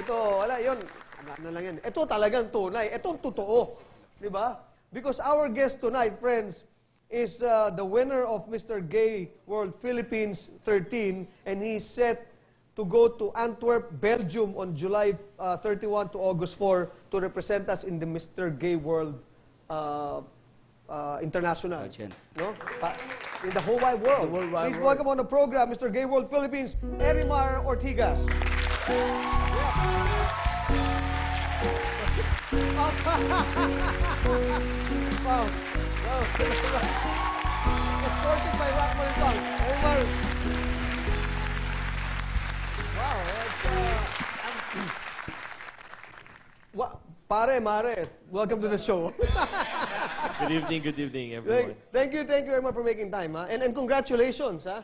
ito, wala, yun. Ano lang yan. Ito talagang tunay. Ito totoo. Di ba? Because our guest tonight, friends, is the winner of Mr. Gay World Philippines 13, and he's set to go to Antwerp, Belgium on July 31 to August 4 to represent us in the Mr. Gay World International. No? In the whole wide world. Please welcome on the program, Mr. Gay World Philippines, Erimar Ortigas. Wow. Escorted by Rock Malibang. Erimar. Wow, it's Pare, Mare, welcome to the show. Good evening, everyone. Thank you very much for making time, ha? And congratulations, ha?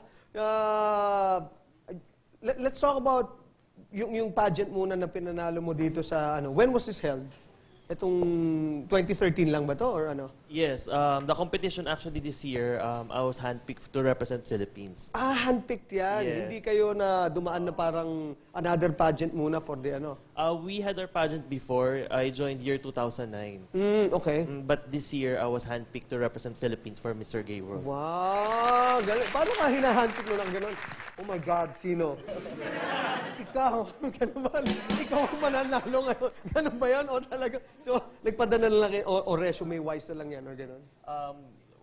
Let's talk about yung pageant muna na pinanalo mo dito sa ano. When was this held? Itong 2013 lang ba to or ano? Yes, the competition actually this year, I was handpicked to represent Philippines. Ah, handpicked yan. Yes. Hindi kayo na dumaan na parang another pageant muna for the ano? We had our pageant before. I joined year 2009. Okay. But this year, I was handpicked to represent Philippines for Mr. Gay World. Wow! Galing. Paano ka hinahandpick mo ng gano'n? Oh my God, sino? Ikaw. Ganun ba? Ikaw ang mananalo ngayon. Ganun ba yan? O talaga? So, nagpadala na lang kayo, o resume-wise na lang yan, or gano'n?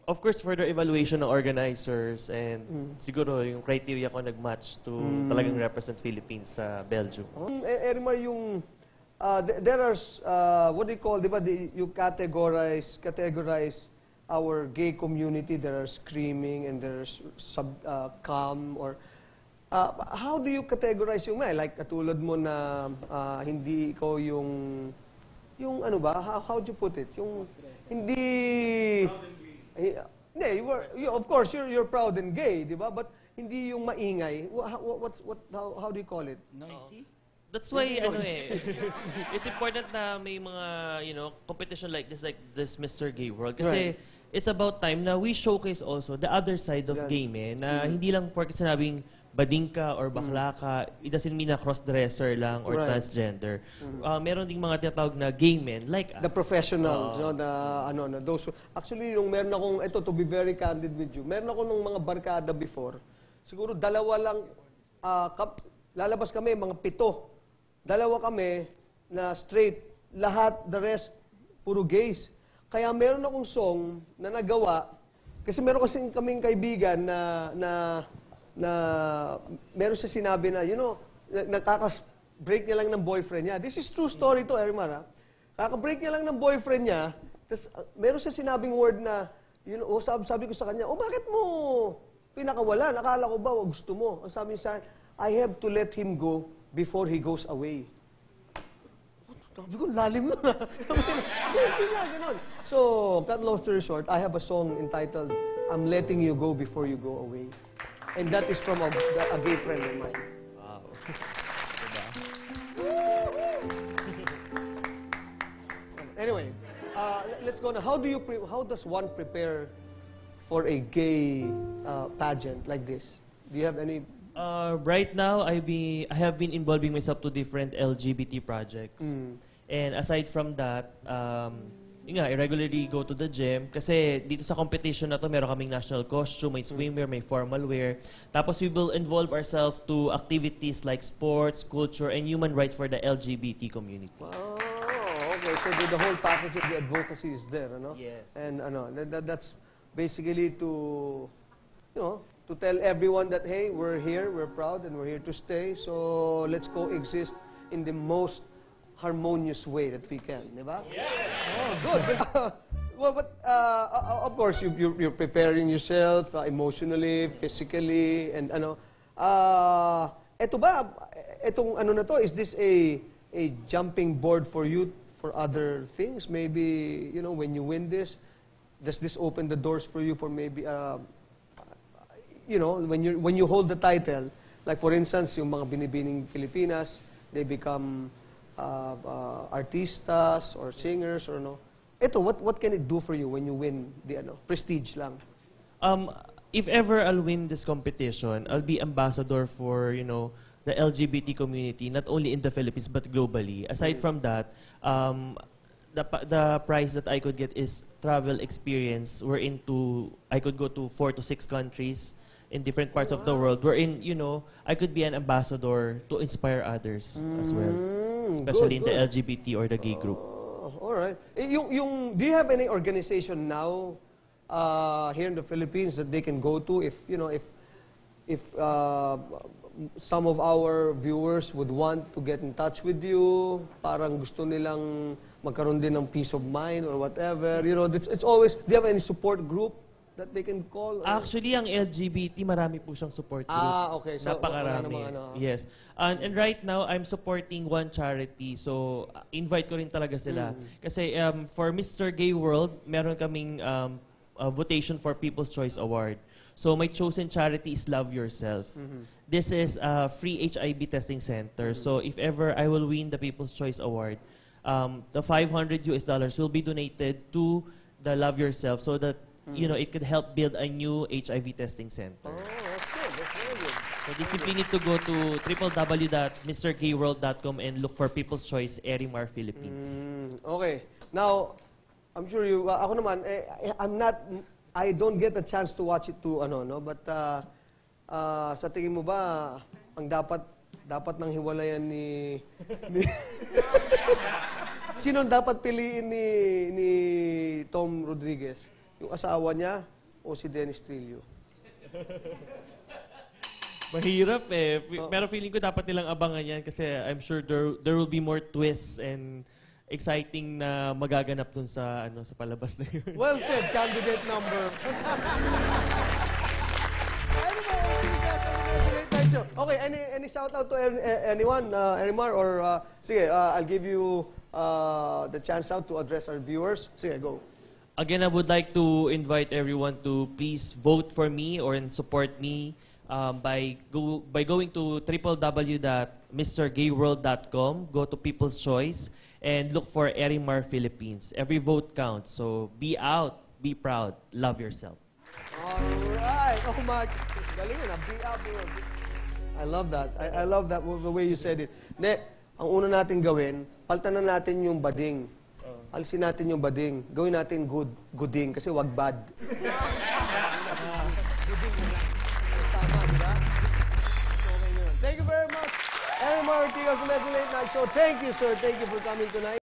Of course, for the evaluation ng organizers and siguro yung criteria ko nag-match to talagang represent Philippines sa Belgium. Erimar, yung there are what do you call, di ba, you categorize our gay community. There are screaming and there's calm or how do you categorize yung like katulad mo na hindi ikaw yung ano ba, how do you put it, yung hindi of course you're proud and gay, di ba, but hindi yung maingay. How do you call it? Noisy? That's why, it's important na may mga, competition like this Mr. Gay World. Kasi it's about time na we showcase also the other side of gay men. Na hindi lang porke sinabing bading ka or bakla ka, it doesn't mean na cross-dresser lang or transgender. Meron ding mga tinatawag na gay men like us. The professionals, those who, actually, nung meron akong, to be very candid with you, meron ako nung mga barkada before, siguro dalawa lang, lalabas kami, mga 7. Dalawa kami na straight, lahat, the rest, puro gays. Kaya meron akong song na nagawa, kasi meron kasing kaming kaibigan na meron siya sinabi na, nakaka-break niya lang ng boyfriend niya. This is true story to, Erimar, ha? Kaka-break niya lang ng boyfriend niya, tapos meron siya sinabing word na, sabi ko sa kanya, bakit mo pinakawalan? Akala ko ba, gusto mo? Ang sabi niya sa akin, I have to let him go before he goes away. Sabi ko, lalim na. Hindi nga, ganun. So, cut long story short, I have a song entitled, I'm Letting You Go Before You Go Away. And that is from a gay friend of mine. Wow. Anyway, let's go now. How does one prepare for a gay pageant like this? Do you have any? Right now, I have been involving myself to different LGBT projects. And aside from that, I regularly go to the gym. Kasi dito sa competition na to, meron kaming national costume, may swimwear, may formal wear. Tapos we will involve ourselves to activities like sports, culture, and human rights for the LGBT community. Oh, okay. So the whole package of the advocacy is there, ano? Yes. And that's basically to tell everyone that, hey, we're here, we're proud, and we're here to stay. So let's coexist in the most harmonious way that we can, di ba? Yes! Oh, good. Well, but of course, you're preparing yourself emotionally, physically, and etong na to, is this a jumping board for you for other things? Maybe, when you win this, does this open the doors for you for maybe when you hold the title, like for instance, yung mga binibining Pilipinas, they become artistas or singers or no. What can it do for you when you win the prestige lang? If ever I'll win this competition, I'll be ambassador for, the LGBT community, not only in the Philippines but globally. Aside from that, the prize that I could get is travel experience. I could go to 4 to 6 countries in different parts of the world. Wherein, I could be an ambassador to inspire others as well, especially in the LGBT or the gay group. All right. Do you have any organization now here in the Philippines that they can go to if some of our viewers would want to get in touch with you, parang gusto nilang magkaroon din ng peace of mind or whatever, it's always, do you have any support group that they can call? Actually, ang LGBT, marami po siyang support group. Okay. So, napakarami. Yes. And right now, I'm supporting one charity. So, invite ko rin talaga sila. Kasi for Mr. Gay World, meron kaming a votation for People's Choice Award. So, my chosen charity is Love Yourself. This is a free HIV testing center. So, if ever I will win the People's Choice Award, the $500 will be donated to the Love Yourself so that it could help build a new HIV testing center. Oh, that's good. That's very good. So they simply need to go to www.mrgayworld.com and look for People's Choice Erimar Philippines. Okay. Now, I'm sure you, ako naman, I don't get a chance to watch it too, but sa tingin mo ba, ang dapat nang hiwalayan ni sino dapat piliin ni Tom Rodriguez? Yung asawa niya o si Dennis Trillo? Mahirap eh. Pero feeling ko dapat nilang abangan yan kasi I'm sure there will be more twists and exciting na magaganap dun sa palabas na yun. Well said, candidate number. Okay, any shout out to anyone, Erimar, or sige, I'll give you the chance now to address our viewers. Sige, go. Again, I would like to invite everyone to please vote for me or support me by going to www.mrgayworld.com, go to People's Choice, and look for Erimar Philippines. Every vote counts, so be out, be proud, love yourself. Alright! Oh my, galing yun, be out. I love that. I love that, the way you said it. Ang una natin gawin, palitan na natin yung bading. Alisin natin yung bading. Gawin natin gooding, kasi wag bad. Thank you very much. Erimar Ortigas, Medyo Late Night Show. Thank you, sir. Thank you for coming tonight.